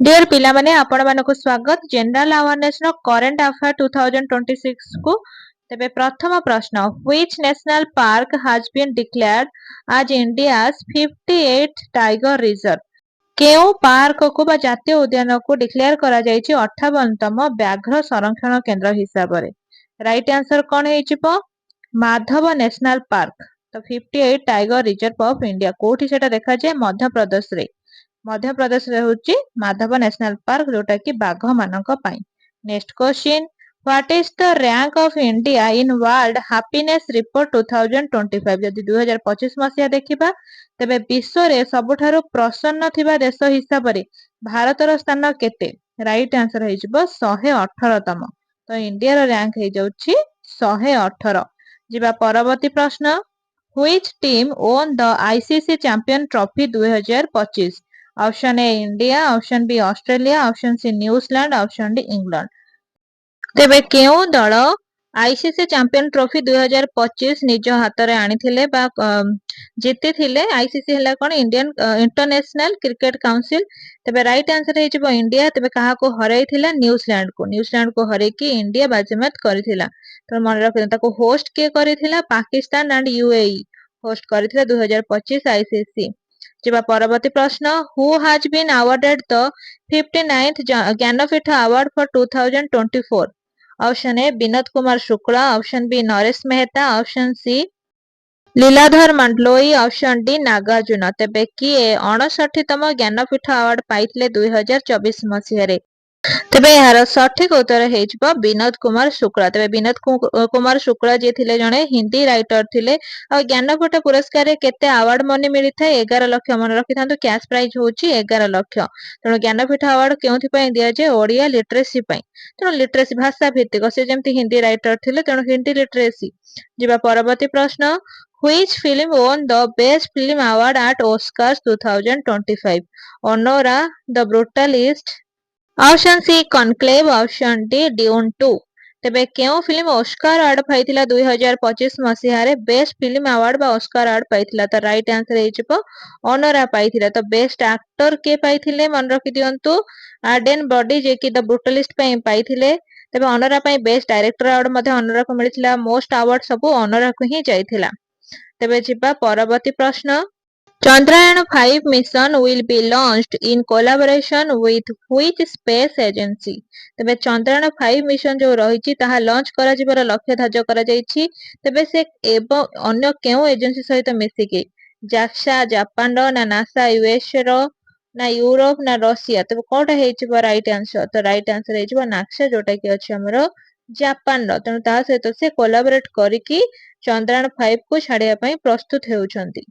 Dear पिला माने आपण मानको स्वागत जनरल अवेयरनेस नो करंट अफेयर 2026 को। तबे प्रथम प्रश्न, which national park has been declared as India's 58th tiger reserve? केउ पार्क को बा जातीय उद्यान को डिक्लेयर करा जायछि 58तम व्याघ्र संरक्षण केंद्र हिसाब रे। राइट आंसर कोन हेचिपो? Madhav national park. तो 58 टाइगर रिजर्व ऑफ इंडिया कोठी सेटा देखा जाय मध्य प्रदेश रे। मध्य प्रदेश रे होची माधव नेशनल पार्क जोटा कि बाघ मानक पाई। Next question, what is the rank of India in world happiness report 2025? यदि 2025 मसिया देखिबा तबे विश्व रे सबठारो प्रसन्न थिबा देश हिसाब रे भारतर स्थान केते? राइट आंसर हे जिवो 118 तम। तो इंडिया रो रैंक हे जाउची 118। जिबा परवर्ती प्रश्न, which team won the ICC champion trophy 2025? Option A India, option B Australia, option C New Zealand, option D England. तेबे केउ दल आईसीसी चैंपियन ट्रॉफी 2025 निज हाथ रे आनी थिले बा जीति थिले? आईसीसी हला कोन? Indian international cricket council. तेबे राइट आंसर हे जिवो इंडिया। तेबे काहा को हराई थिला? न्यूजीलैंड को। न्यूजीलैंड को हराई की इंडिया बाजीमात करिथिला। तो मन रखिन ताको होस्ट के करिथिला? पाकिस्तान एंड यूएई होस्ट करिथिला 2025 आईसीसी। जिबा परवर्ती प्रश्न, who has been awarded the 59th Jnanpith award for 2024? Option A Vinod Kumar Shukla, option B Naresh Mehta, option C Leeladhar Mandloi, option D Nagarjun. तेबे किए 59तम ज्ञानपीठ अवार्ड पाइथिले 2024 मसिया रे? तेबे यार सठिक उत्तर हेजिबो विनोद कुमार शुक्ला। तेबे विनोद कुमार शुक्ला जे थिले जणे हिंदी राइटर थिले। आ ज्ञानपीठ पुरस्कार रे केते अवार्ड मनी मिली थाए? 11 लाख मन रखि थांतु। कैश प्राइज होची 11 लाख। तणो ज्ञानपीठ अवार्ड केउथि पय दिया जे? ओडिया लिटरेसी पय। तणो लिटरेसी भाषा भित्तिक से जेमति हिंदी राइटर थिले तणो हिंदी लिटरेसी। जिबा परवर्ती प्रश्न, which film won the best film award at Oscars 2025? Honora, The Brutalist, option C Conclave, option D Dune 2। तेबे केउ फिल्म ऑस्कार अवार्ड पाइथिला 2025 मसिया रे? बेस्ट फिल्म अवार्ड बा ऑस्कार अवार्ड पाइथिला। तो राइट आंसर हे जिवो ओनोरा पाइथिला। तो बेस्ट एक्टर के पाइथिले मन रखि दियंतु? आर्डेन बॉडी जे कि द ब्रूटलिस्ट पय पाइथिले। तेबे ओनोरा पय बेस्ट डायरेक्टर अवार्ड मध्ये ओनोरा को मिलिथिला। मोस्ट अवार्ड सब ओनोरा को ही जाइथिला। तेबे जिबा परवर्ती प्रश्न, Chandrayaan 5 mission will be launched in collaboration with which space agency? तेबे चंद्रयान 5 मिशन जो रहिछि ताहा लॉन्च करा जिबार लक्ष्य धार्य करा जाइछि। तेबे से एवं अन्य केउ एजेंसी सहित मिसिके? जाक्सा जापान रो, ना नासा यूएस रो, ना यूरोप, ना रशिया? तेबे कोटा हेछि राइट आंसर? तो राइट आंसर हेछि नाक्सा जोटा कि अछि हमरो जापान रो। तनु ता सहित से कोलैबोरेट करिकि चंद्रयान 5 को छाडिया पई प्रस्तुत हेउछंती।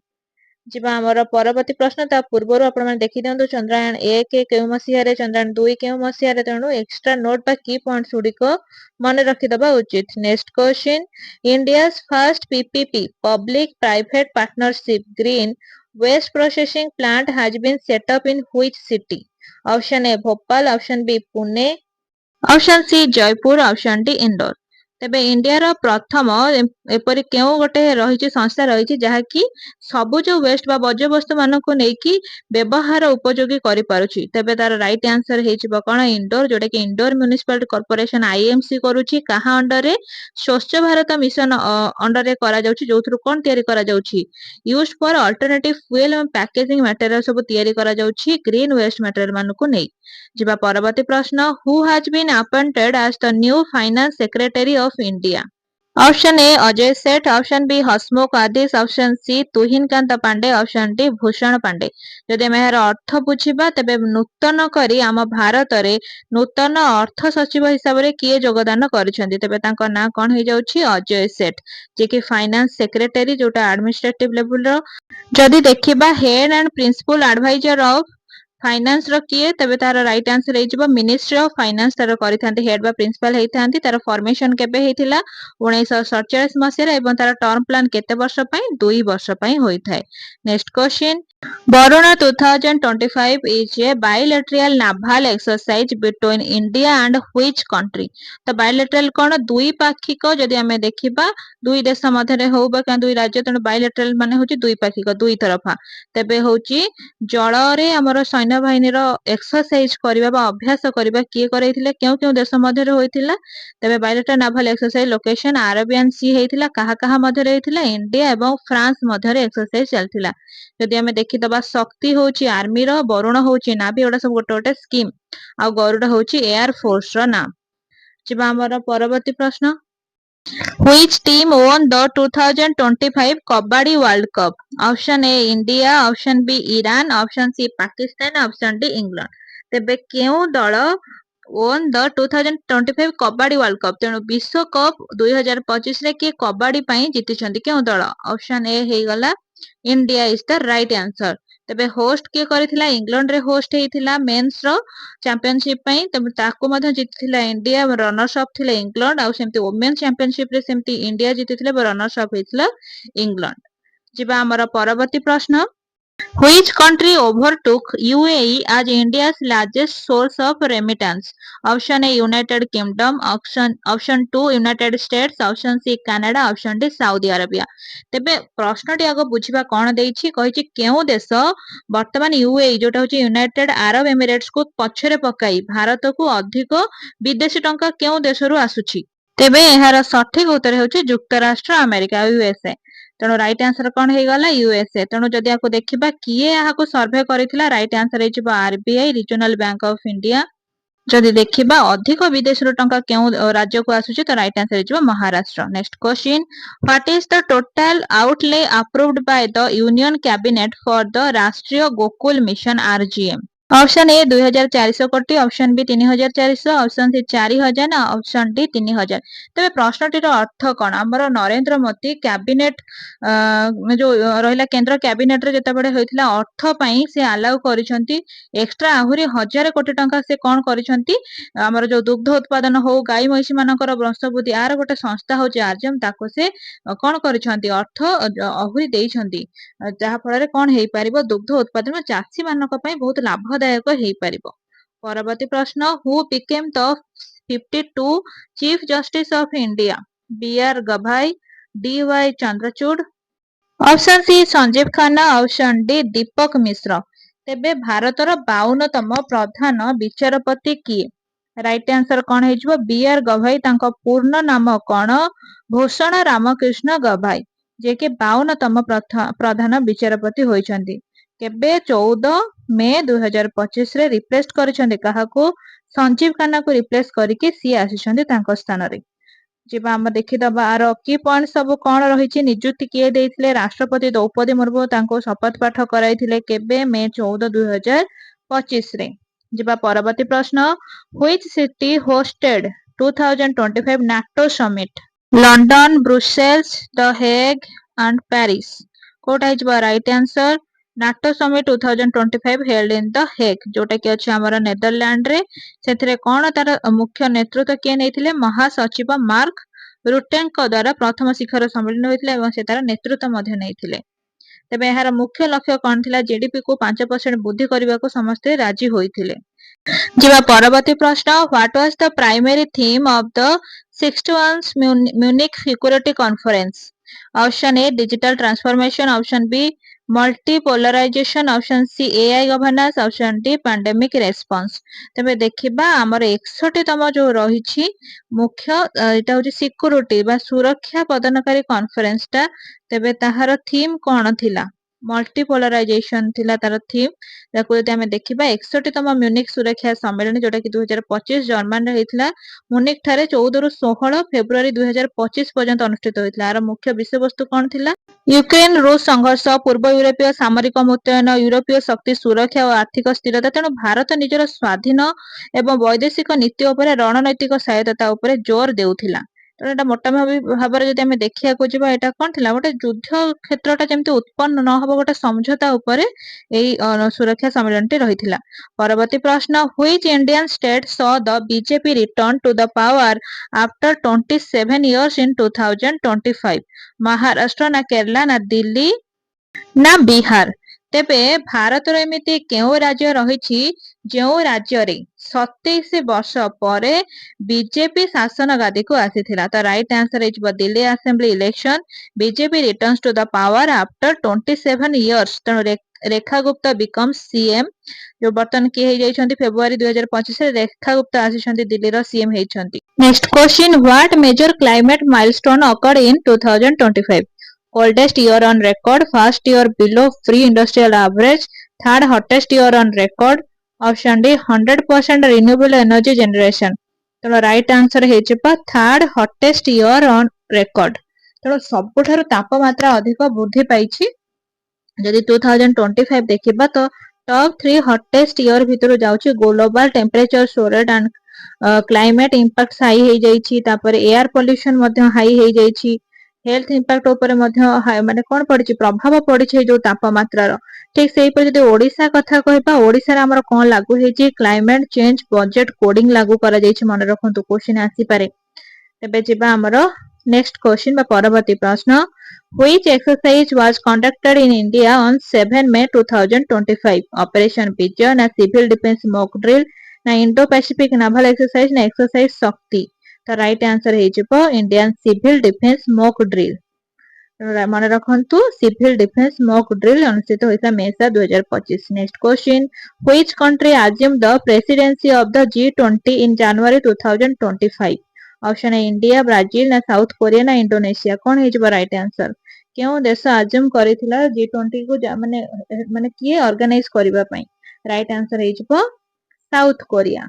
जिबा हमर परवर्ती प्रश्न ता पूर्वरु आपण माने देखि दियंतु चंद्रयान 1 केउ मसिया रे, चंद्रयान 2 केउ मसिया रे। तेणु एक्स्ट्रा नोट बा की पॉइंट्स गुडीको मन रखि दबा उचित। Next question, India's first PPP public private partnership green waste processing plant has been set up in which city? Option A Bhopal, option B Pune, option C Jaipur, option D Indore. तेबे इंडिया रो प्रथम एपरि केउ गोटे रहिछि संस्था रहिछि जहा कि सबु जो वेस्ट बा बज्य वस्तु मानको नै कि व्यवहार उपयोगी करि पारुछि? तेबे तार राइट आंसर हेजिबो कोन? इंदौर, जोटा कि इंदौर म्युनिसिपलिटी कॉर्पोरेशन आईएमसी करूछि। काहा अंडर रे? स्वच्छ भारत मिशन अंडर रे करा जाउछि। जोथुरु कोन तयारी करा जाउछि? Used for alternative fuel and packaging material सब तयारी करा जाउछि ग्रीन वेस्ट मटेरियल मानको नै। जिबा परवर्ती प्रश्न, who has been appointed as the new finance secretary of India? Option A Ajay Seth, option B Hasmukh Adhia, option C Tuhin Kanta Pandey, option D Bhushan Pandey. जदि हम यार अर्थ बुझिबा तेबे नूतन करी आम भारत रे नूतन अर्थ सचिव हिसाब रे किए योगदान करिसेंती? तेबे तांको ना कोन हे जाउछि? अजय सेठ, जे कि फाइनेंस सेक्रेटरी जोटा एडमिनिस्ट्रेटिव लेवल रो। जदि देखिबा head and principal adviser of finance रो किए? तेबे तार राइट आंसर हे जिवो मिनिस्ट्री ऑफ फाइनेंस तार करिथांती। हेड बा प्रिंसिपल हेइथांती। तार फॉर्मेशन केबे हेइथिला? 1947 मसिया रे। एवं तार टर्म प्लान केते वर्ष पई? 2 वर्ष पई होइथाय। Next question, Varuna 2025 is a bilateral naval exercise between India and which country? तो bilateral कोन? द्विपाक्षिक। जदि हमें देखिबा दुई देश मध्य रे होबा का दुई राज्य, तण bilateral माने होची द्विपाक्षिक, दुई तरफा। तबे होची जल रे हमर सैन्य ସୈନ୍ୟବାହିନୀର ଏକ୍ସରସାଇଜ କରିବା ବା ଅଭ୍ୟାସ କରିବା କିଏ କରାଇଥିଲେ, କେଉଁ କେଉଁ ଦେଶ ମଧ୍ୟରେ ହୋଇଥିଲା? ତେବେ bilateral naval exercise location Arabian sea ହେଇଥିଲା। କାହା କାହା ମଧ୍ୟରେ ହେଇଥିଲା? ଇଣ୍ଡିଆ ଏବଂ ଫ୍ରାନ୍ସ ମଧ୍ୟରେ ଏକ୍ସରସାଇଜ ଚାଲିଥିଲା। ଯଦି ଆମେ ଦେଖିଦବା ଶକ୍ତି ହଉଛି ଆର୍ମିର, ବରୁଣ ହଉଛି ନାଭି, ଏଗୁଡା ସବୁ ଗୋଟେ ଗୋଟେ ସ୍କିମ୍, ଆଉ ଗରୁଡ ହଉଛି ଏୟାର ଫୋର୍ସ ର ନାମ। ଯିବା ଆମର ପରବର୍ତ୍ତୀ ପ୍ରଶ୍ନ, Which team won the 2025 Kabaddi World Cup? Option A India, option B Iran, option C Pakistan, option D England. ତେବେ କେଉଁ ଦଳ won the 2025 kabaddi world cup? ତେଣୁ ବିଶ୍ୱକପ୍ 2025 ରେ କିଏ କବାଡି ପାଇଁ ଜିତିଛନ୍ତି, କେଉଁ ଦଳ? ଅପସନ ଏ ହେଇଗଲା India is the right answer. ତେବେ ହୋଷ୍ଟ କିଏ କରିଥିଲା? ଇଂଲଣ୍ଡରେ ହୋଷ୍ଟ ହେଇଥିଲା ମେନ୍ସ ର ଚାମ୍ପିୟନସିପ ପାଇଁ, ତେବେ ତାକୁ ମଧ୍ୟ ଜିତିଥିଲା ଇଣ୍ଡିଆ, ରନର୍ସ ଅପ୍ ଥିଲେ ଇଂଲଣ୍ଡ। ଆଉ ସେମିତି ଓମେନ୍ସ ଚାମ୍ପିୟନସିପ ରେ ସେମିତି ଇଣ୍ଡିଆ ଜିତିଥିଲେ, ରନର୍ସ ଅପ୍ ହେଇଥିଲା ଇଂଲଣ୍ଡ। ଯିବା ଆମର ପରବର୍ତ୍ତୀ ପ୍ରଶ୍ନ, Which country overtook UAE as India's largest source of remittance? Option A United Kingdom, option 2 United States, option C Canada, option D Saudi Arabia. ତେବେ ପ୍ରଶ୍ନଟି ଆଗ ବୁଝିବା କଣ ଦେଇଛି, କହିଛି କେଉଁ ଦେଶ ବର୍ତ୍ତମାନ UAE ଯୋଉଟା ହଉଛି ୟୁନାଇଟେଡ ଆରବ ଏମିରେଟ୍ସ କୁ ପଛରେ ପକାଇ ଭାରତକୁ ଅଧିକ ବିଦେଶୀ ଟଙ୍କା କେଉଁ ଦେଶରୁ ଆସୁଛି? ତେବେ ଏହାର ସଠିକ ଉତ୍ତର ହେଉଛି ଯୁକ୍ତରାଷ୍ଟ୍ର ଆମେରିକା, USA। ତେଣୁ ରାଇଟ ଆନ୍ସର କଣ ହେଇଗଲା? USA। ତେଣୁ ଯଦି ଆକୁ ଦେଖିବା କିଏ ଏହାକୁ ସର୍ଭେ କରିଥିଲା, ରାଇଟ ଆନ୍ସର ହେଇଯିବ RBI, regional bank of India. ଯଦି ଦେଖିବା ଅଧିକ ବିଦେଶରୁ ଟଙ୍କା କେଉଁ ରାଜ୍ୟକୁ ଆସୁଛି, ତ ରାଇଟ ଆନ୍ସର ହେଇଯିବ Maharashtra. Next question, What is the total outlay approved by the Union Cabinet for the ରାଷ୍ଟ୍ରୀୟ ଗୋକୁଲ ମିଶନ RGM? ଅପସନ ଏ 2400 କୋଟି, ଅପସନ ବି 3400, ଅପସନ ସି 4000 ନା ଅପସନ ଡି 3000। ତେବେ ପ୍ରଶ୍ନଟିର ଅର୍ଥ କଣ? ଆମର ନରେନ୍ଦ୍ର ମୋଦି କ୍ୟାବିନେଟ ଯୋଉ ରହିଲା କେନ୍ଦ୍ର କ୍ୟାବିନେଟରେ ଯେତେବେଳେ ହୋଇଥିଲା ଅର୍ଥ ପାଇଁ ସେ ଆଲାଉ କରିଛନ୍ତି ଏକ୍ସଟ୍ରା ଆହୁରି 1000 କୋଟି ଟଙ୍କା। ସେ କଣ କରିଛନ୍ତି, ଆମର ଯୋଉ ଦୁଗ୍ଧ ଉତ୍ପାଦନ ହଉ, ଗାଈ ମଇଁଷି ମାନଙ୍କର ବଂଶବୃଦ୍ଧି, ଆର ଗୋଟେ ସଂସ୍ଥା ହଉଛି RGM, ତାକୁ ସେ କଣ କରିଛନ୍ତି, ଅର୍ଥ ଆହୁରି ଦେଇଛନ୍ତି, ଯାହା ଫଳରେ କଣ ହେଇପାରିବ, ଦୁଗ୍ଧ ଉତ୍ପାଦନ ଚାଷୀ ମାନଙ୍କ ପାଇଁ ବହୁତ ଲାଭଦାୟକ ହେଇପାରିବ। ପରବର୍ତ୍ତୀ ପ୍ରଶ୍ନ, Who became the 52 Chief Justice of India? B.R. Gavai, D.Y. Chandrachud, option C Sanjiv Khanna, option D Dipak Misra. ତେବେ ଭାରତର 52ତମ ପ୍ରଧାନ ବିଚାରପତି କିଏ? ରାଇଟ ଆନ୍ସର କଣ ହେଇଯିବ? B.R. ଗଭାଇ। ତାଙ୍କ ପୂର୍ଣ୍ଣ ନାମ କଣ? ଭୂଷଣ ରାମକୃଷ୍ଣ ଗଭାଇ, ଯିଏକି 52ତମ ପ୍ରଧାନ ବିଚାରପତି ହୋଇଛନ୍ତି। କେବେ? 14 ମେ 2025 ରେ ରିପ୍ଲେସ କରିଛନ୍ତି କାହାକୁ? ସଞ୍ଜୀବ ଖାନ୍ନାକୁ ରିପ୍ଲେସ କରିକି ସିଏ ଆସିଛନ୍ତି ତାଙ୍କ ସ୍ଥାନରେ। ଯିବା ଆମେ ଦେଖିଦବା ଆର କି ପଏଣ୍ଟ ସବୁ କଣ ରହିଛି। ନିଯୁକ୍ତି କିଏ ଦେଇଥିଲେ? ରାଷ୍ଟ୍ରପତି ଦ୍ରୌପଦୀ ମୁର୍ମୁ ତାଙ୍କୁ ଶପଥ ପାଠ କରାଇଥିଲେ କେବେ? ମେ 14, 2025 ରେ। ଯିବା ପରବର୍ତ୍ତୀ ପ୍ରଶ୍ନ, Which city hosted 2025 NATO summit? London, Brussels, the Hague and Paris. କୋଉଟା ହେଇଯିବ right answer? NATO summit 2025 held in the Hague, ଯୋଉଟା କି ଅଛି ଆମର ନେଦରଲ୍ୟାଣ୍ଡ ରେ। ସେଥିରେ କଣ ତାର ମୁଖ୍ୟ ନେତୃତ୍ୱ କିଏ ନେଇଥିଲେ? ମହାସଚିବ ମାର୍କ ରୁଟେଙ୍କ ଦ୍ୱାରା ପ୍ରଥମ ଶିଖର ସମ୍ମିଳନୀ ହୋଇଥିଲା ଏବଂ ସେ ତାର ନେତୃତ୍ୱ ମଧ୍ୟ ନେଇଥିଲେ। ତେବେ ଏହାର ମୁଖ୍ୟ ଲକ୍ଷ୍ୟ କଣ ଥିଲା? ଜିଡିପି କୁ 5% ବୃଦ୍ଧି କରିବାକୁ ସମସ୍ତେ ରାଜି ହୋଇଥିଲେ। ଯିବା ପରବର୍ତ୍ତୀ ପ୍ରଶ୍ନ, What was the primary theme of the 61st Munich Security Conference? Option A digital transformation, option B multipolarization, option C AI governance, option D pandemic response। ତେବେ ଦେଖିବା ଆମର 61ତମ ଯୋଉ ରହିଛି ମୁଖ୍ୟ, ଏଟା ହଉଛି ସିକ୍ୟୁରିଟି ବା ସୁରକ୍ଷା ପ୍ରଦାନକାରୀ କନଫରେନ୍ସ ଟା। ତେବେ ତାହାର ଥିମ୍ କଣ ଥିଲା? ମଲ୍ଟିପୋଲାରାଇଜେସନ ଥିଲା ତାର ଥିମ୍। ତାକୁ ଯଦି ଆମେ ଦେଖିବା 61ତମ ମ୍ୟୁନିକ୍ ସୁରକ୍ଷା ସମ୍ମିଳନୀ, ଯୋଉଟା କି 2025 ଜର୍ମାନୀରେ ହେଇଥିଲା। ମୁନିକ୍ ଠାରେ 14 ରୁ 16 ଫେବୃଆରୀ 2025 ପର୍ଯ୍ୟନ୍ତ ଅନୁଷ୍ଠିତ ହୋଇଥିଲା। ଆର ମୁଖ୍ୟ ବିଷୟବସ୍ତୁ କଣ ଥିଲା? ୟୁକ୍ରେନ ରୁଷ ସଂଘର୍ଷ, ପୂର୍ବ ୟୁରୋପୀୟ ସାମରିକ ମୁତୟନ, ୟୁରୋପୀୟ ଶକ୍ତି ସୁରକ୍ଷା ଓ ଆର୍ଥିକ ସ୍ଥିରତା। ତେଣୁ ଭାରତ ନିଜର ସ୍ୱାଧୀନ ଏବଂ ବୈଦେଶିକ ନୀତି ଉପରେ ରଣନୈତିକ ସ୍ୱାୟତ୍ତତା ଉପରେ ଜୋର ଦେଉଥିଲା। ତେଣୁ ଏଟା ମୋଟା ଭାବରେ ଯଦି ଆମେ ଦେଖିବାକୁ ଯିବା, ଏଟା କଣ ଥିଲା? ଗୋଟେ ଯୁଦ୍ଧ କ୍ଷେତ୍ରଟା ଯେମିତି ଉତ୍ପନ୍ନ ନ ହବ, ଗୋଟେ ସମଝୋତା ଉପରେ ଏଇ ସୁରକ୍ଷା ସମ୍ମିଳନୀଟି ରହିଥିଲା। ପରବର୍ତ୍ତୀ ପ୍ରଶ୍ନ, Which Indian state saw the BJP return to the power after 27 years in 2025? Maharashtra ନା କେରଳ ନା ଦିଲ୍ଲୀ ନା ବିହାର? ତେବେ ଭାରତର ଏମିତି କେଉଁ ରାଜ୍ୟ ରହିଛି ଯେଉଁ ରାଜ୍ୟରେ 27 ବର୍ଷ ପରେ ବିଜେପି ଶାସନ ଗାଦିକୁ ଆସିଥିଲା? ତ ରାଇଟ ଆନ୍ସର ହେଇଯିବ Delhi assembly election. BJP returns to the power after 27 years. ତେଣୁ रेखा गुप्ता बिकम्स सीएम जो बर्तन किए हो जाइछन्ती फेब्रुआरी 2025 रे रेखा गुप्ता आसीछन्ती दिल्ली रो सीएम हेइछन्ती। Next question what major climate milestone occurred in 2025 coldest year on record, first year below pre-industrial average, third hottest year on record, option D 100% renewable energy generation। ତେଣୁ ରାଇଟ୍ ଆନ୍ସର ହେଇଯିବ third hottest year on record. ତେଣୁ ସବୁଠାରୁ ତାପମାତ୍ରା ଅଧିକ ବୃଦ୍ଧି ପାଇଛି। ଯଦି 2025 ଦେଖିବା ତ ଟପ୍ 3 ହଟେଷ୍ଟ ଇୟର ଭିତରୁ ଯାଉଛି global temperature soared and climate impact high ହେଇଯାଇଛି, ତାପରେ ଏୟାର ପଲ୍ୟୁସନ ମଧ୍ୟ ହାଇ ହେଇଯାଇଛି, हेल्थ इंपैक्ट ऊपर माने कौन पड़ी प्रभाव पड़ी जो तापमात्रार। ठीक से जब ओडिशा कथा कहबा ओडिशा रे हमर कोन लागू हेची क्लाइमेट चेंज बजेट कोडिंग लागू करा जायछि मन रखंतु क्वेश्चन आसी पारे। तबे जिबा हमर नेक्स्ट क्वेश्चन बा परवर्ती प्रश्न which exercise was conducted in India on 7 May 2025 operation Vijay ना सिविल डिफेंस मॉक ड्रिल ना इंडो पैसिफिक नावल एक्सरसाइज ना एक्सरसाइज शक्ति। तो राइट आंसर हेजिबो Indian civil defence mock drill. मन रखंतु सिविल डिफेंस मॉक ड्रिल अनुष्ठित होइता May 2025। Next question which country assume the presidency of the G20 इन January 2025 option A India Brazil ना South Korea ना इंडोनेशिया। कोन हेजिबो right answer केउ देश अज्यूम करिथिला G20 को माने माने किए ऑर्गेनाइज करबा पई। राइट आंसर हेजिबो साउथ कोरिया।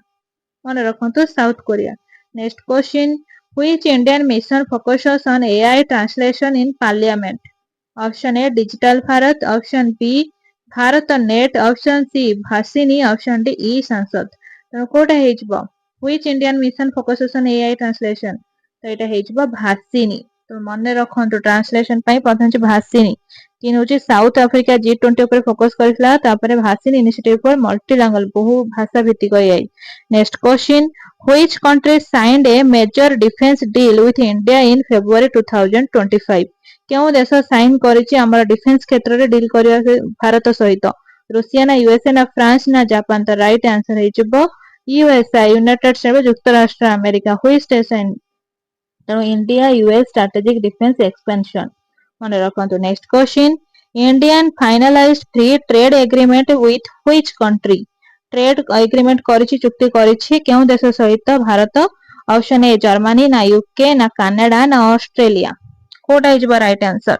मन रखंतु South Korea. Next question which Indian mission focuses on AI translation in parliament? Option A Digital Bharat, option B Bharat Net, option C Bhasini, option D E Sansad। तो Kota हेजबो which Indian mission focuses on AI translation तो एटा हेजबो भासिनी। तो मन रखंतु translation पई प्रथम छ भासिनी तीन होची south Africa G20 ऊपर फोकस करथिला तापरे भासिनी इनिशिएटिव पर मल्टीलैंग्वेज बहु भाषा भित्तिक AI. Next question which country signed a major defense deal with India in February 2025 केउ देश साइन करिछि हमर डिफेंस क्षेत्र रे डील करिया भारत सहित रूसिया ना यूएसए ना फ्रांस ना जापान। तो राइट आंसर हेजिबो यूएसए यूनाइटेड स्टेट युक्त राष्ट्र अमेरिका व्हिच स्टेशन। तो India US strategic defence expansion मन रखंतु। Next question Indian finalised free trade agreement with which country trade agreement करिछि चुक्ति करिछि केउ देश सहित भारत। ऑप्शन ए जर्मनी ना यूके ना कनाडा ना ऑस्ट्रेलिया। कोटा हिजबो राइट आंसर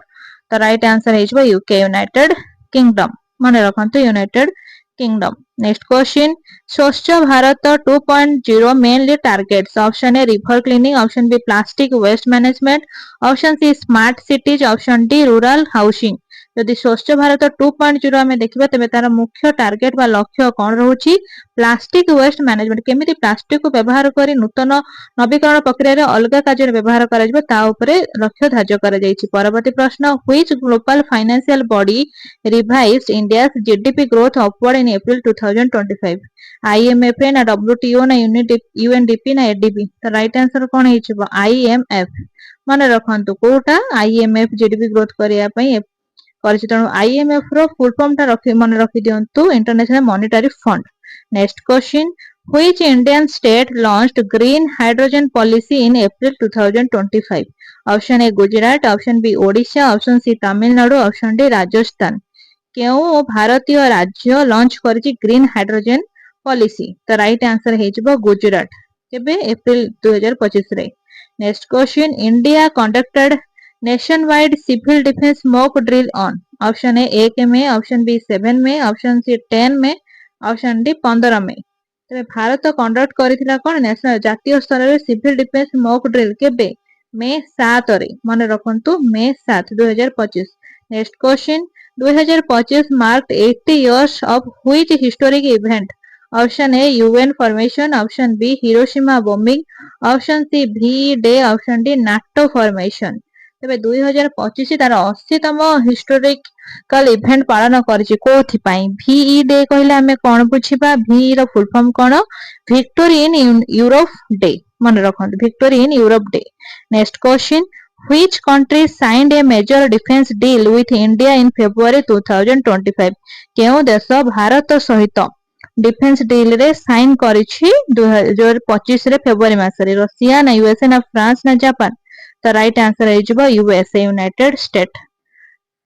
तो राइट आंसर हिजबो यूके यूनाइटेड किंगडम। मन रखंतु United Kingdom. Next question Swachh Bharat 2.0 mainly targets option A river cleaning, option B plastic waste management, option C smart cities, option D rural housing. यदि स्वच्छ भारत 2.0 आमे देखिबा तबे तार मुख्य टार्गेट बा लक्ष्य कोन रहउची प्लास्टिक वेस्ट मैनेजमेंट केमिति प्लास्टिक को व्यवहार करी नूतन नवीकरण प्रक्रिया रे अलगा कार्य व्यवहार करा जिवो ता उपरे लक्ष्य धार्य करा जायछि। परवर्ती प्रश्न which global financial body revised India's GDP growth upward in April 2025 IMF ना डब्ल्यूटीओ ना यूएनडीपी ना एडीबी। तो राइट आंसर कोन हिचबो आईएमएफ। मन रखंतु कोटा आईएमएफ जीडीपी ग्रोथ करिया पई करछि। तेणु आईएमएफ रो फुल फॉर्म ता मन रखि दियंतु International Monetary Fund. Next question which Indian state launched green hydrogen policy in April 2025 option A Gujarat, option B Odisha, option C Tamil Nadu, option D Rajasthan. केउ भारतीय राज्य लॉन्च करछि ग्रीन हाइड्रोजन पॉलिसी। तो राइट आंसर हेजिबो गुजरात केबे अप्रैल 2025 रे। Next question India conducted nationwide civil defence mock drill on option A 1 May, option B 7 में, ऑप्शन सी 10 में, ऑप्शन डी 15 में। तबे भारत कंडक्ट करिथिला कोन नेशनल जातीय स्तर रे सिविल डिफेंस मॉक ड्रिल केबे मे 7 रे। मन रखंतु May 7 2025। Next question 2025 marked 80 years of which historic event option A UN formation, option B Hiroshima bombing, option C VE day, option D NATO formation. तबे 2025 तार 80तम historical event पालन करछि कोथि पई। VE day कहले हमें कोन बुझिबा VE रो फुल फॉर्म कोन विक्टोरी इन यूरोप डे। मन रखंतु victory in Europe day. Next question which country signed a major defence deal with India in February 2025 केउ देश भारत सहित डिफेंस डील रे साइन करिछि 2025 रे फेब्रुअरी मास रे। रशिया ना यूएसए ना फ्रांस ना जापान। तो राइट आंसर है यूएसए यूनाइटेड स्टेट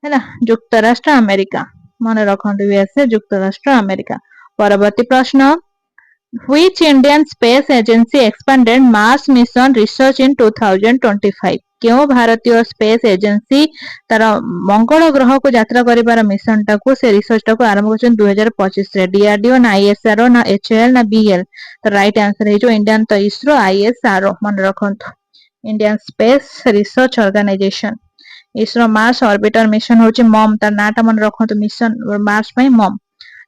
है ना युक्त राष्ट्र अमेरिका। मन रखंतु यूएसए युक्तराष्ट्र अमेरिका। परवर्ती प्रश्न Which Indian space agency expanded Mars mission research in 2025? क्यों भारतीय स्पेस एजेंसी तार मंगल ग्रह को यात्रा करिबार मिशन टाकू से रिसर्च टाकू आरंभ करछन 2025 रे। डीआरडीओ ना आईएसआरओ ना एचएएल ना बीएल। तो राइट आंसर है जो इंडियन तो इसरो आईएसआरओ मन रखंतु Indian Space Research Organisation. ISRO Mars Orbiter Mission होची मॉम तार नाटा मन रखंतु मिशन मार्स पई MOM.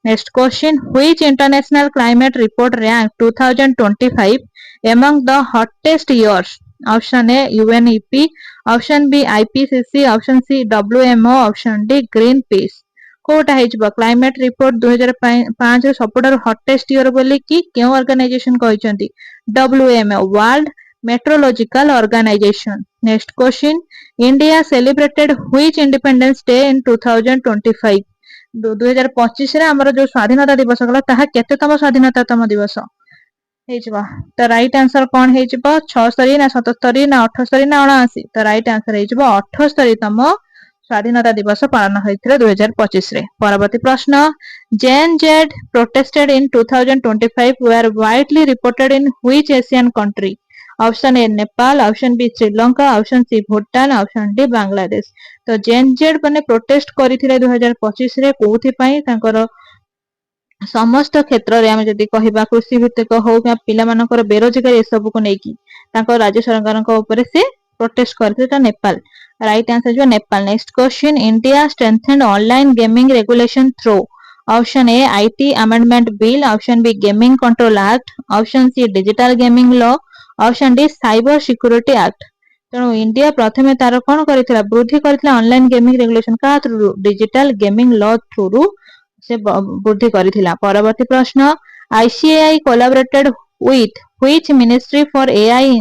Next question, which international climate report ranked 2025 among the hottest years? Option A UNEP, option B IPCC, option C WMO, option D Greenpeace। कोटा हेजबा climate report 2005 रे सबटार हॉटेस्ट ईयर बोली कि केउ ऑर्गेनाइजेशन कहिसंती WMO World Meteorological Organization. Next question, India celebrated which Independence Day in 2025? 2025 रे हमर जो स्वाधीनता दिवस गला ताहा केतेतम स्वाधीनतातम दिवस हेजबा। तो राइट आंसर कोन हेजबा 76 ना 77 ना 78 ना 79? तो राइट आंसर हेजबा 78 तम स्वाधीनता दिवस पालन होइथिले 2025 रे। परवर्ती प्रश्न, Gen Z protested in 2025 were widely reported in which Asian country? Option A Nepal, option B Sri Lanka, option C Bhutan, option D Bangladesh. तो जेएनजेड माने प्रोटेस्ट करिथिले 2025 रे कोथि पई तांकर समस्त क्षेत्र रे हम जदि कहिबा कृषि भित्तिक हो कि पिला मानकर बेरोजगारी ए सब को नेकी तांकर राज्य सरकार को ऊपर से प्रोटेस्ट करथिले तो नेपाल। राइट आंसर जो Nepal. Next question, India strengthened online gaming regulation through? Option A IT amendment bill, option B gaming control act, option C digital gaming law, option D cyber security act. तेणु India प्रथमे तार कोन करिथिला वृद्धि करिथिला online gaming regulation का through digital gaming law through से वृद्धि करिथिला। परवर्ती प्रश्न, ICAI collaborated with which ministry for AI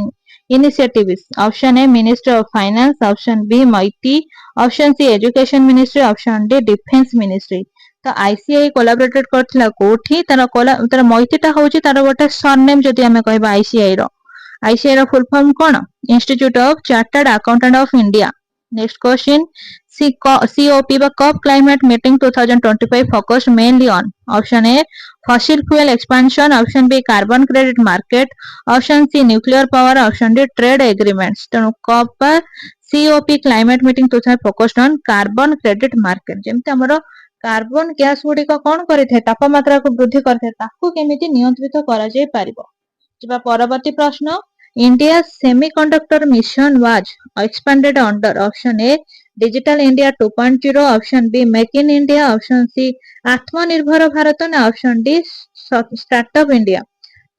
initiatives? Option A ministry of finance, option B mighty, option C education ministry, option D defence ministry. तो ICI collaborated करथिला कोठी तार माइटीटा होची तार गोटे सरनेम जदि हमें कहबा आईसीआई रो फुल फॉर्म कोन? Institute of Chartered Accountant of India. Next question, COP बा COP climate meeting 2025 focused mainly on? Option A fossil fuel expansion, option B carbon credit market, option C nuclear power, option D trade agreements. तेणु COP बा COP climate meeting 2025 focused on carbon credit market. जेमते हमरो carbon gas गुडी को कोन करिथे तापमात्रा को वृद्धि करथे ताकू केमिति नियंत्रित करा जाय पारिबो। जिबा परवर्ती प्रश्न, India semiconductor mission was expanded under? Option A digital India 2.0, option B make in India, option C Atmanirbhar Bharat ना ऑप्शन डी स्टार्टअप इंडिया।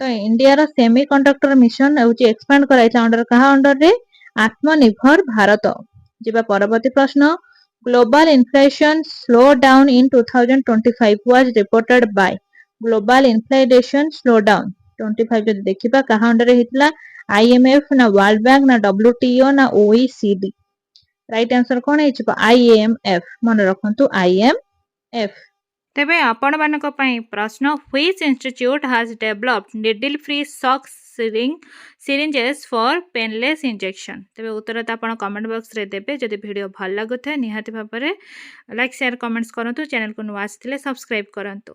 तो इंडिया रो सेमीकंडक्टर मिशन होची एक्सपेंड कराइला अंडर कहा अंडर रे आत्मनिर्भर भारत। जिबा परवर्ती प्रश्न, global inflation slow down in 2025 was reported by? Global inflation slow down 25 जदि देखिबा कहा अंडर हेतला आईएमएफ ना वर्ल्ड बैंक ना डब्ल्यूटीओ ना ओईसीडी। राइट आंसर कोन हेचिबा आईएमएफ मन रखंतु आईएमएफ। तेबे आपण मानक पई प्रश्न, which institute has developed needle free shock syringes for painless injection? तेबे उत्तर त आपण कमेंट बॉक्स रे देबे। जदि वीडियो भल लागुथे निहाती भाबरे लाइक शेयर कमेंट्स करंतु। चैनल को नुआ आसिथिले सब्सक्राइब करंतु।